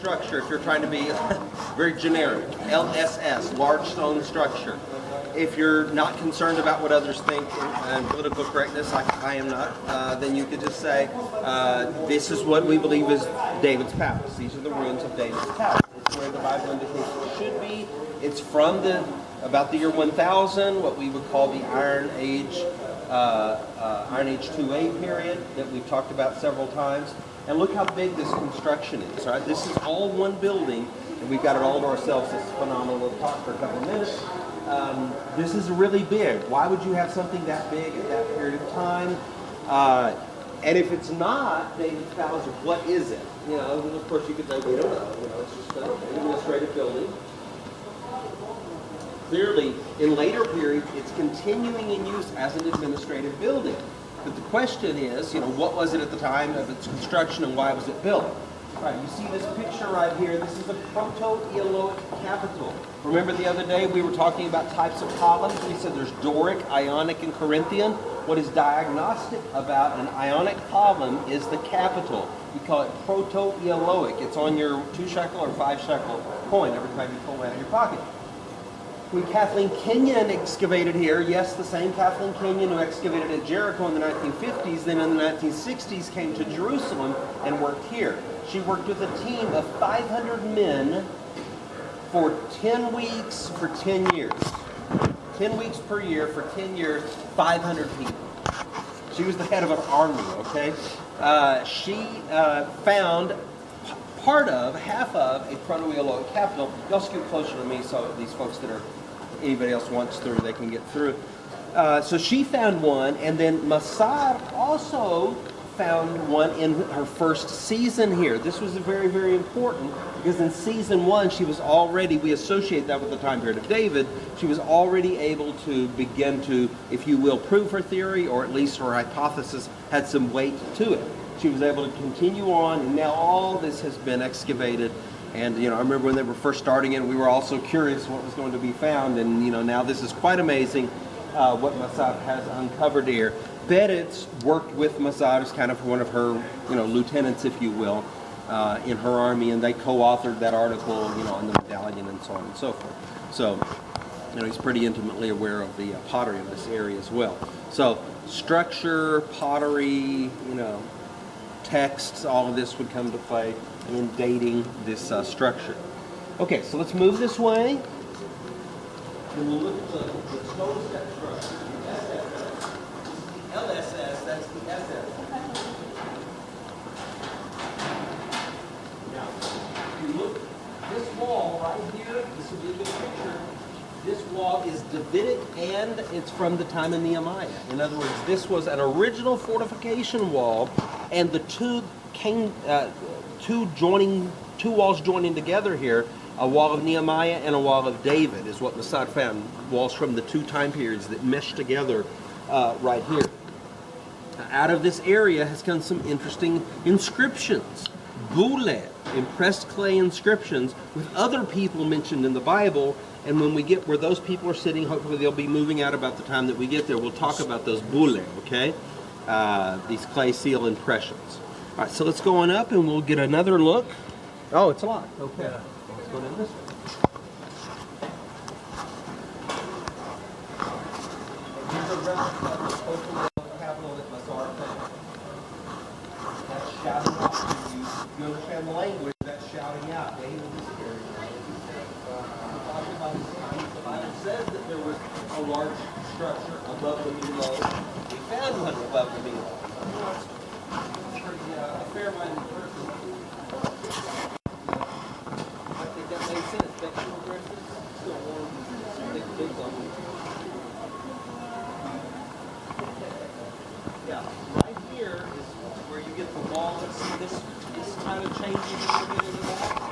structure, if you're trying to be very generic, LSS, large stone structure. If you're not concerned about what others think and political correctness, like I am not, then you could just say, this is what we believe is David's palace. These are the ruins of David's palace. It's where the Bible indicates it should be. It's from about the year 1000, what we would call the Iron Age 2A period that we've talked about several times. And look how big this construction is. Right? This is all one building, and we've got it all to ourselves. It's phenomenal. We'll talk for a couple of minutes. This is really big. Why would you have something that big at that period of time? And if it's not David's palace, what is it? You know, and of course you could say, we don't know. You know, it's just an administrative building. Clearly, in later periods, it's continuing in use as an administrative building. But the question is, you know, what was it at the time of its construction and why was it built? Right, you see this picture right here. This is a Proto-Eloic capital. Remember the other day we were talking about types of columns? We said there's Doric, Ionic, and Corinthian. What is diagnostic about an Ionic column is the capital. We call it Proto-Eloic. It's on your 2 shekel or 5 shekel coin every time you pull it out of your pocket. When Kathleen Kenyon excavated here, yes, the same Kathleen Kenyon who excavated at Jericho in the 1950s, then in the 1960s came to Jerusalem and worked here. She worked with a team of 500 men for 10 weeks for 10 years. 10 weeks per year for 10 years, 500 people. She was the head of an army, okay? She found half of a Proto-Eloic capital. Y'all scoot closer to me so these folks that are, anybody else wants through, they can get through. So she found one, and then Masad also found one in her first season here. This was very, very important because in season 1 she was already, we associate that with the time period of David, she was already able to begin to, if you will, prove her theory, or at least her hypothesis had some weight to it. She was able to continue on, and now all this has been excavated. And, you know, I remember when they were first starting it, we were also curious what was going to be found. And, you know, now this is quite amazing what Masad has uncovered here. Peretz worked with Masad as kind of one of her, you know, lieutenants, if you will, in her army. And they co-authored that article, you know, on the medallion and so on and so forth. So, you know, he's pretty intimately aware of the pottery of this area as well. So, structure, pottery, you know, texts, all of this would come to play in dating this structure. Okay, so let's move this way. And we'll look at the total step structure. The SSS. The LSS, that's the SS. Now, if you look, this wall right here, this will be a good picture. This wall is Davidic and it's from the time of Nehemiah. In other words, this was an original fortification wall, and the two walls joining together here, a wall of Nehemiah and a wall of David, is what Masad found. Walls from the 2 time periods that mesh together right here. Out of this area has come some interesting inscriptions. Bulet, impressed clay inscriptions with other people mentioned in the Bible. And when we get where those people are sitting, hopefully they'll be moving out about the time that we get there. We'll talk about those bulet, okay? These clay seal impressions. All right, so let's go on up and we'll get another look. Oh, it's locked. Okay. Yeah. Let's go down this way. Here's a replica of the Proto-Eloic capital that Masad found. That's shouting out to you. If you understand the language, that's shouting out. David is here. Talking about his time. The Bible says that there was a large structure above the Milo. We found one above the Milo. A fair-minded person. I think that makes sense. Sexual aggressive. Still warm. Big something. Yeah, right here is where you get the wall. Let's see this kind of changes a little bit in the back.